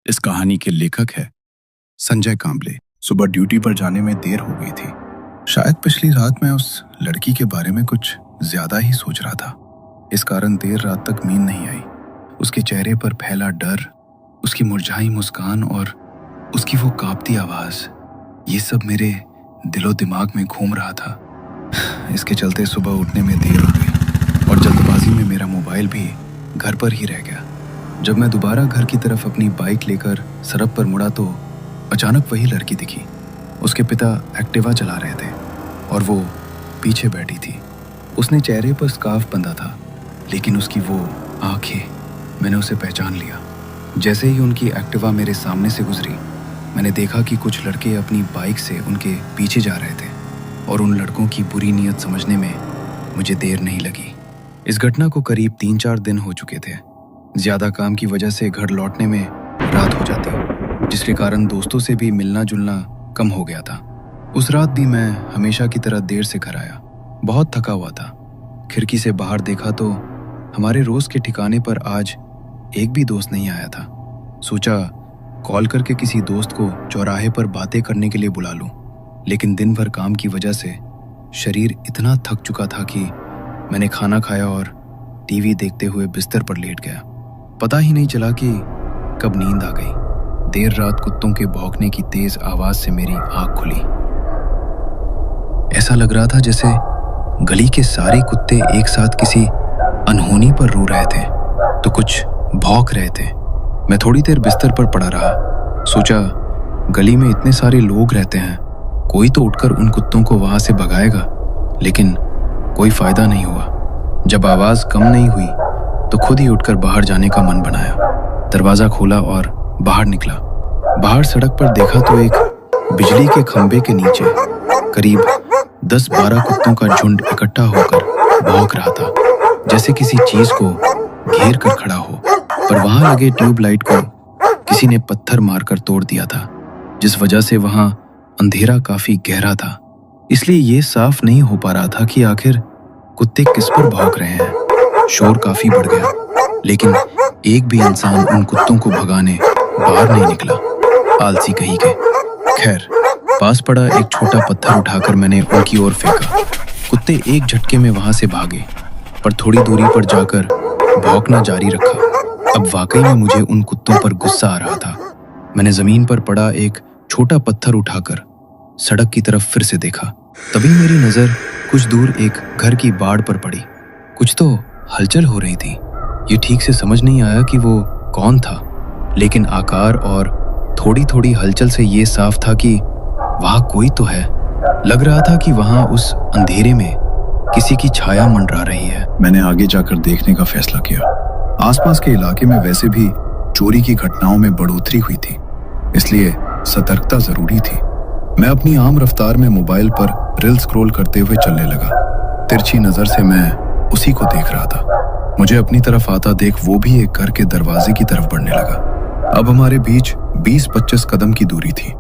इस कहानी के लेखक है संजय कांबले। सुबह ड्यूटी पर जाने में देर हो गई थी। शायद पिछली रात मैं उस लड़की के बारे में कुछ ज्यादा ही सोच रहा था। इस कारण देर रात तक नींद नहीं आई। उसके चेहरे पर फैला डर, उसकी मुरझाई मुस्कान और उसकी वो कांपती आवाज, ये सब मेरे दिलो दिमाग में घूम रहा था। इसके चलते सुबह उठने में देर हो गई और जल्दबाजी में मेरा मोबाइल भी घर पर ही रह गया। जब मैं दोबारा घर की तरफ अपनी बाइक लेकर सड़क पर मुड़ा तो अचानक वही लड़की दिखी। उसके पिता एक्टिवा चला रहे थे और वो पीछे बैठी थी। उसने चेहरे पर स्कार्फ बंधा था, लेकिन उसकी वो आंखें, मैंने उसे पहचान लिया। जैसे ही उनकी एक्टिवा मेरे सामने से गुजरी, मैंने देखा कि कुछ लड़के अपनी बाइक से उनके पीछे जा रहे थे और उन लड़कों की बुरी नीयत समझने में मुझे देर नहीं लगी। इस घटना को करीब 3-4 दिन हो चुके थे। ज्यादा काम की वजह से घर लौटने में रात हो जाती, जिसके कारण दोस्तों से भी मिलना जुलना कम हो गया था। उस रात भी मैं हमेशा की तरह देर से घर आया। बहुत थका हुआ था। खिड़की से बाहर देखा तो हमारे रोज के ठिकाने पर आज एक भी दोस्त नहीं आया था। सोचा कॉल करके किसी दोस्त को चौराहे पर बातें करने के लिए बुला लूं, लेकिन दिन भर काम की वजह से शरीर इतना थक चुका था कि मैंने खाना खाया और टीवी देखते हुए बिस्तर पर लेट गया। पता ही नहीं चला कि कब नींद आ गई। देर रात कुत्तों के भौंकने की तेज आवाज से मेरी आंख खुली। ऐसा लग रहा था जैसे गली के सारे कुत्ते एक साथ किसी अनहोनी पर रो रहे थे तो कुछ भौंक रहे थे। मैं थोड़ी देर बिस्तर पर पड़ा रहा। सोचा गली में इतने सारे लोग रहते हैं, कोई तो उठकर उन कुत्तों को वहां से भगाएगा, लेकिन कोई फायदा नहीं हुआ। जब आवाज कम नहीं हुई तो खुद ही उठकर बाहर जाने का मन बनाया। दरवाजा खोला और बाहर निकला। बाहर सड़क पर देखा तो एक बिजली के खंभे के नीचे करीब 10-12 कुत्तों का झुंड इकट्ठा होकर भौंक रहा था, जैसे किसी चीज को घेर कर खड़ा हो। पर वहां लगे ट्यूबलाइट को किसी ने पत्थर मारकर तोड़ दिया था, जिस वजह से वहां अंधेरा काफी गहरा था। इसलिए ये साफ नहीं हो पा रहा था कि आखिर कुत्ते किस पर भौंक रहे हैं। शोर काफी बढ़ गया, लेकिन एक भी इंसान उन कुत्तों को भगाने बाहर नहीं निकला। आलसी कहीं के। खैर, पास पड़ा एक छोटा पत्थर उठाकर मैंने उनकी ओर फेंका। कुत्ते एक झटके में वहां से भागे, पर थोड़ी दूरी पर जाकर भौंकना जारी रखा। अब वाकई में मुझे उन कुत्तों पर गुस्सा आ रहा था। मैंने जमीन पर पड़ा एक छोटा पत्थर उठाकर सड़क की तरफ फिर से देखा। तभी मेरी नजर कुछ दूर एक घर की बाड़ पर पड़ी। कुछ तो हलचल हो रही थी। ये ठीक से समझ नहीं आया कि वो कौन था, लेकिन आकार और थोड़ी थोड़ी हलचल से ये साफ था कि वहां कोई तो है। लग रहा था कि वहां उस अंधेरे में किसी की छाया मंडरा रही है। मैंने आगे जाकर देखने का फैसला किया। आसपास के इलाके में वैसे भी चोरी की घटनाओं में बढ़ोतरी हुई थी, इसलिए सतर्कता जरूरी थी। मैं अपनी आम रफ्तार में मोबाइल पर रील स्क्रॉल करते हुए चलने लगा। तिरछी नजर से मैं उसी को देख रहा था। मुझे अपनी तरफ आता देख वो भी एक घर के दरवाजे की तरफ बढ़ने लगा। अब हमारे बीच 20-25 कदम की दूरी थी,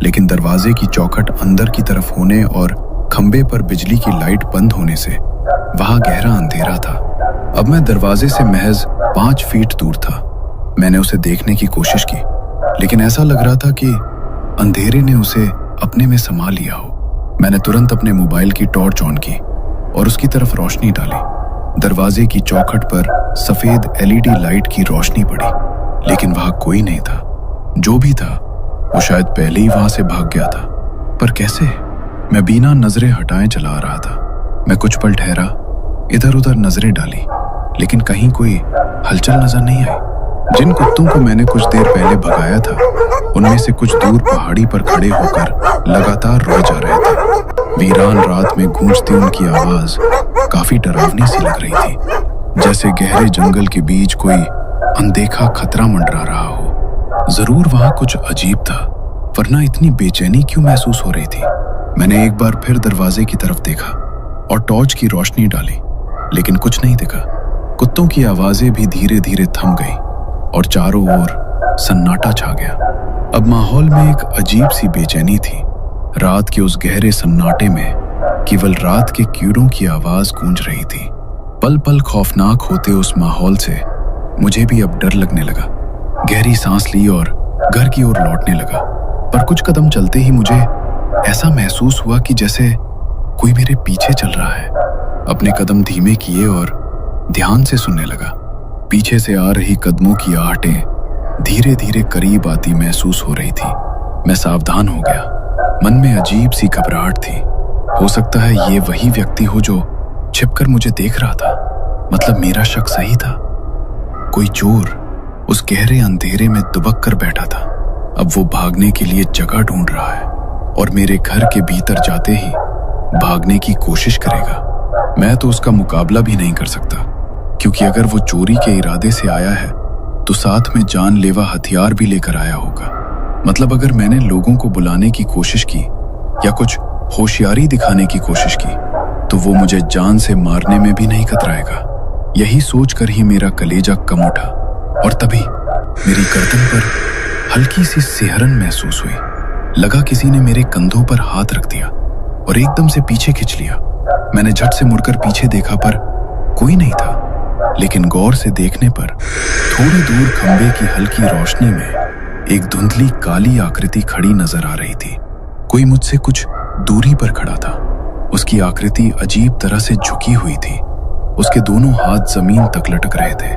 लेकिन दरवाजे की चौखट अंदर की तरफ होने और खंबे पर बिजली की लाइट बंद होने से वहां गहरा अंधेरा था। अब मैं दरवाजे से महज 5 फीट दूर था। मैंने उसे देखने की कोशिश की, लेकिन ऐसा लग रहा था कि अंधेरे ने उसे अपने में समा लिया हो। मैंने तुरंत अपने मोबाइल की टॉर्च ऑन की और उसकी तरफ रोशनी डाली। दरवाजे की चौखट पर सफेद LED लाइट की रोशनी पड़ी, लेकिन वहां कोई नहीं था। जो भी था वो शायद पहले ही वहां से भाग गया था। पर कैसे? मैं बिना नजरें हटाए चला आ रहा था। मैं कुछ पल ठहरा, इधर उधर नजरें डाली, लेकिन कहीं कोई हलचल नजर नहीं आई। जिन कुत्तों को मैंने कुछ देर पहले भगाया था, उनमें से कुछ दूर पहाड़ी पर खड़े होकर लगातार रोए जा रहे थे। वीरान रात में गूंजती उनकी आवाज काफी डरावनी सी लग रही थी, जैसे गहरे जंगल के बीच कोई अनदेखा खतरा मंडरा रहा हो। जरूर वहां कुछ अजीब था, वरना इतनी बेचैनी क्यों महसूस हो रही थी। मैंने एक बार फिर दरवाजे की तरफ देखा और टॉर्च की रोशनी डाली, लेकिन कुछ नहीं दिखा। कुत्तों की आवाजें भी धीरे धीरे थम गई और चारों ओर सन्नाटा छा गया। अब माहौल में एक अजीब सी बेचैनी थी। रात के उस गहरे सन्नाटे में केवल रात के कीड़ों की आवाज गूंज रही थी। पल पल खौफनाक होते उस माहौल से मुझे भी अब डर लगने लगा। गहरी सांस ली और घर की ओर लौटने लगा, पर कुछ कदम चलते ही मुझे ऐसा महसूस हुआ कि जैसे कोई मेरे पीछे चल रहा है। अपने कदम धीमे किए और ध्यान से सुनने लगा। पीछे से आ रही कदमों की आहटें धीरे धीरे करीब आती महसूस हो रही थी। मैं सावधान हो गया। मन में अजीब सी घबराहट थी। हो सकता है ये वही व्यक्ति हो जो छिपकर मुझे देख रहा था। मतलब मेरा शक सही था। कोई चोर उस गहरे अंधेरे में दुबक कर बैठा था। अब वो भागने के लिए जगह ढूंढ रहा है और मेरे घर के भीतर जाते ही भागने की कोशिश करेगा। मैं तो उसका मुकाबला भी नहीं कर सकता, क्योंकि अगर वो चोरी के इरादे से आया है तो साथ में जानलेवा हथियार भी लेकर आया होगा। मतलब अगर मैंने लोगों को बुलाने की कोशिश की या कुछ होशियारी दिखाने की कोशिश की तो वो मुझे जान से मारने में भी नहीं कतराएगा। यही सोचकर ही मेरा कलेजा कम उठा और तभी मेरी गर्दन पर हल्की सी सिहरन महसूस हुई। लगा किसी ने मेरे कंधों पर हाथ रख दिया और एकदम से पीछे खींच लिया। मैंने झट से मुड़कर पीछे देखा पर कोई नहीं था, लेकिन गौर से देखने पर थोड़ी दूर खंबे की हल्की रोशनी में एक धुंधली काली आकृति खड़ी नजर आ रही थी। कोई मुझसे कुछ दूरी पर खड़ा था। उसकी आकृति अजीब तरह से झुकी हुई थी। उसके दोनों हाथ जमीन तक लटक रहे थे।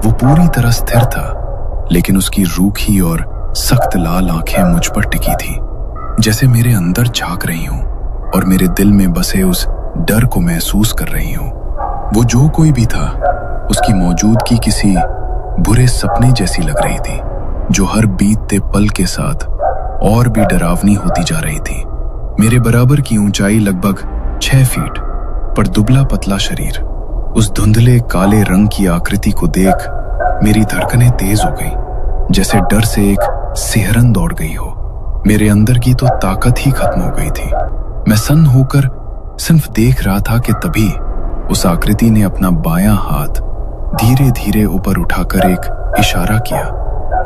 वो पूरी तरह स्थिर था, लेकिन उसकी रूखी और सख्त लाल आंखें मुझ पर टिकी थी, जैसे मेरे अंदर झांक रही हूं और मेरे दिल में बसे उस डर को महसूस कर रही हूं। वो जो कोई भी था, उसकी मौजूदगी किसी बुरे सपने जैसी लग रही थी, जो हर बीतते पल के साथ और भी डरावनी होती जा रही थी। मेरे बराबर की ऊंचाई लगभग 6 फीट, पर दुबला पतला शरीर। उस धुंधले काले रंग की आकृति को देख मेरी धड़कनें तेज हो गई, जैसे डर से एक सिहरन दौड़ गई हो। मेरे अंदर की तो ताकत ही खत्म हो गई थी। मैं सन्न होकर सिर्फ देख रहा था कि तभी उस आकृति ने अपना बायां हाथ धीरे धीरे ऊपर उठाकर एक इशारा किया।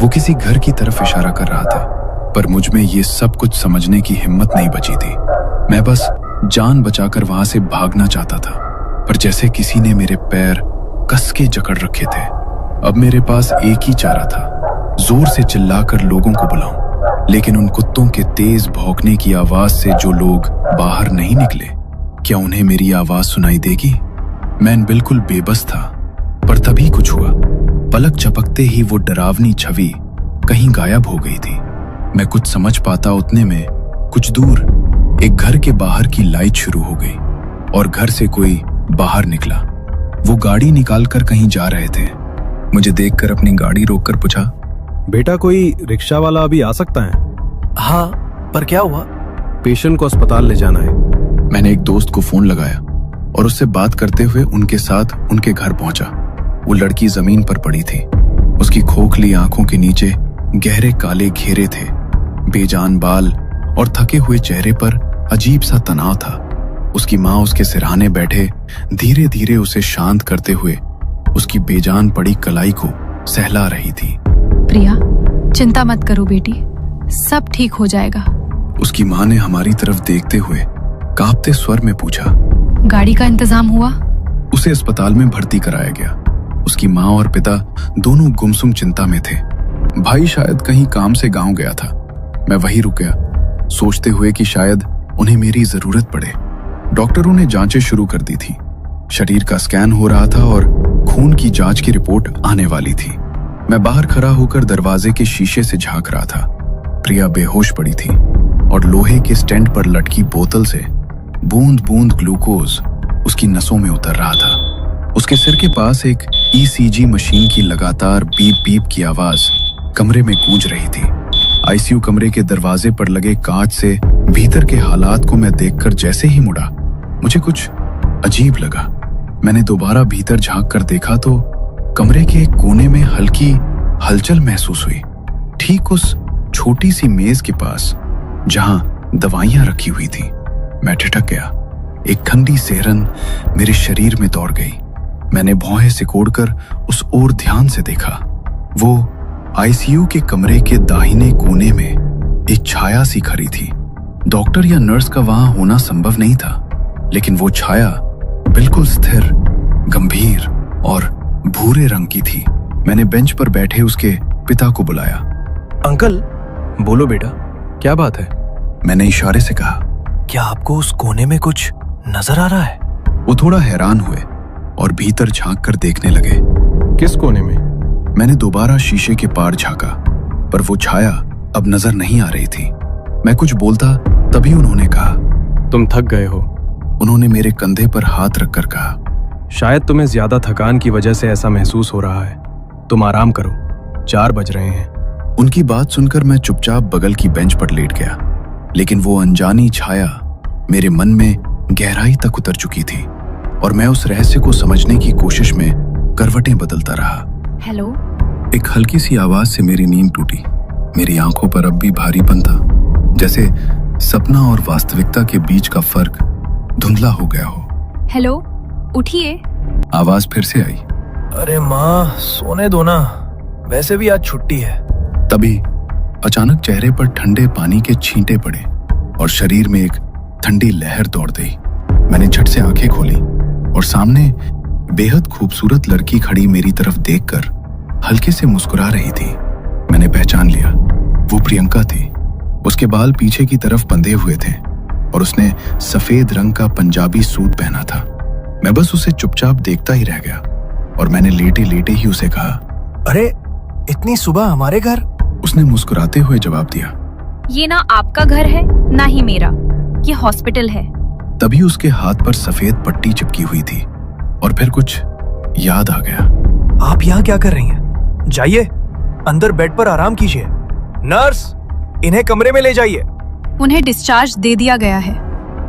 वो किसी घर की तरफ इशारा कर रहा था, पर मुझ में ये सब कुछ समझने की हिम्मत नहीं बची थी। मैं बस जान बचाकर वहां से भागना चाहता था, पर जैसे किसी ने मेरे पैर कस के जकड़ रखे थे। अब मेरे पास एक ही चारा था, जोर से चिल्लाकर लोगों को बुलाऊं, लेकिन उन कुत्तों के तेज भौंकने की आवाज से जो लोग बाहर नहीं निकले, क्या उन्हें मेरी आवाज सुनाई देगी? मैं बिल्कुल बेबस था, पर तभी कुछ हुआ। पलक झपकते ही वो डरावनी छवि कहीं गायब हो गई थी। मैं कुछ समझ पाता उतने में कुछ दूर एक घर के बाहर की लाइट शुरू हो गई और घर से कोई बाहर निकला। वो गाड़ी निकालकर कहीं जा रहे थे। मुझे देखकर अपनी गाड़ी रोककर पूछा, बेटा कोई रिक्शा वाला अभी आ सकता है? हाँ, पर क्या हुआ? पेशेंट को अस्पताल ले जाना है। मैंने एक दोस्त को फोन लगाया और उससे बात करते हुए उनके साथ उनके घर पहुंचा। वो लड़की जमीन पर पड़ी थी। उसकी खोखली आंखों के नीचे गहरे काले घेरे थे। बेजान बाल और थके हुए चेहरे पर अजीब सा तनाव था। उसकी माँ उसके सिरहाने बैठे धीरे धीरे उसे शांत करते हुए उसकी बेजान पड़ी कलाई को सहला रही थी। प्रिया, चिंता मत करो बेटी, सब ठीक हो जाएगा। उसकी माँ ने हमारी तरफ देखते हुए कांपते स्वर में पूछा, गाड़ी का इंतजाम हुआ? उसे अस्पताल में भर्ती कराया गया। उसकी माँ और पिता दोनों गुमसुम चिंता में थे। भाई शायद कहीं काम से गांव गया था। मैं वहीं रुक गया, सोचते हुए कि शायद उन्हें मेरी जरूरत पड़े। डॉक्टरों ने जांचें शुरू कर दी थी। शरीर का स्कैन हो रहा था और खून की जांच की रिपोर्ट आने वाली थी। मैं बाहर खड़ा होकर दरवाजे के शीशे से झांक रहा था। प्रिया बेहोश पड़ी थी और लोहे के स्टैंड पर लटकी बोतल से बूंद बूंद ग्लूकोज उसकी नसों में उतर रहा था। उसके सिर के पास एक ईसीजी मशीन की लगातार बीप बीप की आवाज कमरे में गूंज रही थी। आईसीयू कमरे के दरवाजे पर लगे कांच से भीतर के हालात को मैं देखकर जैसे ही मुड़ा, मुझे कुछ अजीब लगा। मैंने दोबारा भीतर झांक कर देखा तो कमरे के एक कोने में हल्की हलचल महसूस हुई, ठीक उस छोटी सी मेज के पास जहां दवाइयां रखी हुई थी। मैं ठिठक गया। एक ठंडी सिहरन मेरे शरीर में दौड़ गई। मैंने भौहें सिकोड़कर उस ओर ध्यान से देखा। वो आईसीयू के कमरे के दाहिने कोने में एक छाया सी खड़ी थी। डॉक्टर या नर्स का वहां होना संभव नहीं था, लेकिन वो छाया बिल्कुल स्थिर, गंभीर और भूरे रंग की थी। मैंने बेंच पर बैठे उसके पिता को बुलाया। अंकल, बोलो बेटा, क्या बात है? मैंने इशारे से कहा। क्या आपको उस कोने में कुछ नजर आ रहा है? वो थोड़ा हैरान हुए और भीतर झांक कर देखने लगे। किस कोने में? मैंने दोबारा शीशे के पार झांका, पर वो छाया अब नजर नहीं आ रही थी। मैं कुछ बोलता तभी उन्होंने कहा। तुम थक गए हो। उन्होंने मेरे कंधे पर हाथ रखकर कहा। शायद तुम्हें ज्यादा थकान की वजह से ऐसा महसूस हो रहा है। तुम आराम करो, 4 बज रहे हैं। उनकी बात सुनकर मैं चुपचाप बगल की बेंच पर लेट गया, लेकिन वो अनजानी छाया मेरे मन में गहराई तक उतर चुकी थी और मैं उस रहस्य को समझने की कोशिश में करवटें बदलता रहा। हेलो। एक हल्की सी आवाज से मेरी नींद टूटी। मेरी आंखों पर अब भी भारीपन था, जैसे सपना और वास्तविकता के बीच का फर्क धुंधला हो गया हो। हेलो, उठिए। आवाज फिर से आई। अरे माँ, सोने दो ना, वैसे भी आज छुट्टी है। तभी अचानक चेहरे पर ठंडे पानी के छींटे पड़े और शरीर में एक ठंडी लहर दौड़ गई। मैंने झट से आंखें खोली और सामने बेहद खूबसूरत लड़की खड़ी मेरी तरफ देखकर हल्के से मुस्कुरा रही थी। मैंने पहचान लिया, वो प्रियंका थी। उसके बाल पीछे की तरफ बंधे हुए थे और उसने सफेद रंग का पंजाबी सूट पहना था। मैं बस उसे चुपचाप देखता ही रह गया और मैंने लेटे लेटे ही उसे कहा, अरे इतनी सुबह हमारे घर? उसने मुस्कुराते हुए जवाब दिया। ये ना आपका घर है ना ही मेरा, ये हॉस्पिटल है। तभी उसके हाथ पर सफेद पट्टी चिपकी हुई थी और फिर कुछ याद आ गया। आप यहाँ क्या कर रही हैं? जाइए अंदर बेड पर आराम कीजिए। नर्स, इन्हें कमरे में ले जाइए। उन्हें डिस्चार्ज दे दिया गया है।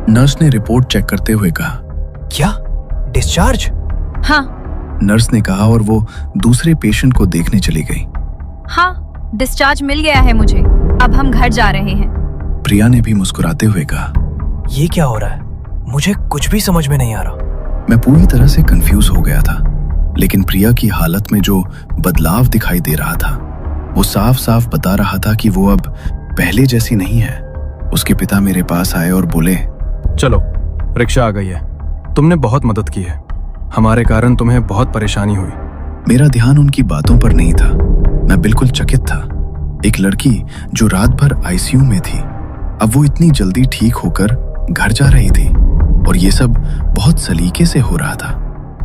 नर्स ने रिपोर्ट चेक करते हुए कहा। क्या डिस्चार्ज? हाँ नर्स ने कहा और वो दूसरे पेशेंट को देखने चली गई। हाँ, डिस्चार्ज मिल गया है मुझे। अब हम घर जा रहे हैं। प्रिया ने भी मुस्कुराते हुए कहा। ये क्या हो रहा है? मुझे कुछ भी समझ में नहीं आ रहा। मैं पूरी तरह से कंफ्यूज हो गया था, लेकिन प्रिया की हालत में जो बदलाव दिखाई दे रहा था वो साफ साफ बता रहा था कि वो अब पहले जैसी नहीं है। उसके पिता मेरे पास आए और बोले, चलो, रिक्शा आ गई है। तुमने बहुत मदद की है, हमारे कारण तुम्हें बहुत परेशानी हुई। मेरा ध्यान उनकी बातों पर नहीं था। मैं बिल्कुल चकित था। एक लड़की जो रात भर आईसीयू में थी, अब वो इतनी जल्दी ठीक होकर घर जा रही थी और ये सब बहुत सलीके से हो रहा था।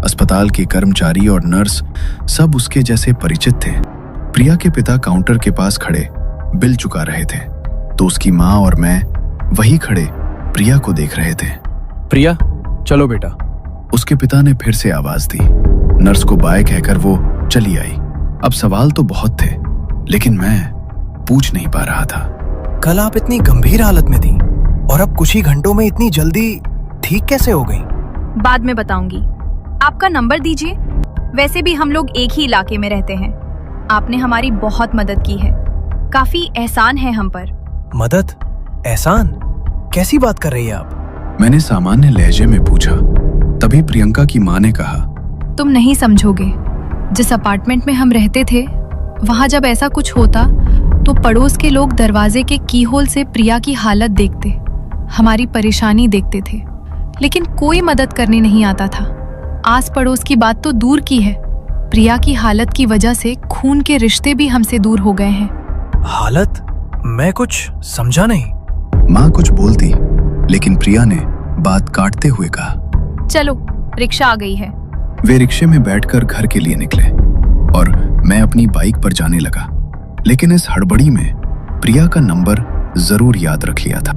अस्पताल के कर्मचारी और नर्स सब उसके जैसे परिचित थे। प्रिया के पिता काउंटर के पास खड़े बिल चुका रहे थे, तो उसकी माँ और मैं वही खड़े प्रिया को देख रहे थे। प्रिया, चलो बेटा। उसके पिता ने फिर से आवाज दी। नर्स को बाय कहकर वो चली आई। अब सवाल तो बहुत थे, लेकिन मैं पूछ नहीं पा रहा था। कल आप इतनी गंभीर हालत में थी और अब कुछ ही घंटों में इतनी जल्दी ठीक कैसे हो गई? बाद में बताऊंगी। आपका नंबर दीजिए। वैसे भी हम लोग एक ही इलाके में रहते हैं। आपने हमारी बहुत मदद की है। काफी एहसान है हम पर। मदद? एहसान? कैसी बात कर रही है आप? मैंने सामान्य लहजे में पूछा। तभी प्रियंका की माँ ने कहा, तुम नहीं समझोगे। जिस अपार्टमेंट में हम रहते थे, वहां जब ऐसा कुछ होता तो पड़ोस के लोग दरवाजे के कीहोल से प्रिया की हालत देखते, हमारी परेशानी देखते थे, लेकिन कोई मदद करने नहीं आता था। आस पड़ोस की बात तो दूर की है, प्रिया की हालत की वजह से खून के रिश्ते भी हमसे दूर हो गए हैं। हालत? मैं कुछ समझा नहीं। माँ कुछ बोलती, लेकिन प्रिया ने बात काटते हुए कहा, चलो, रिक्शा आ गई है। वे रिक्शे में बैठकर घर के लिए निकले और मैं अपनी बाइक पर जाने लगा, लेकिन इस हड़बड़ी में प्रिया का नंबर जरूर याद रख लिया था।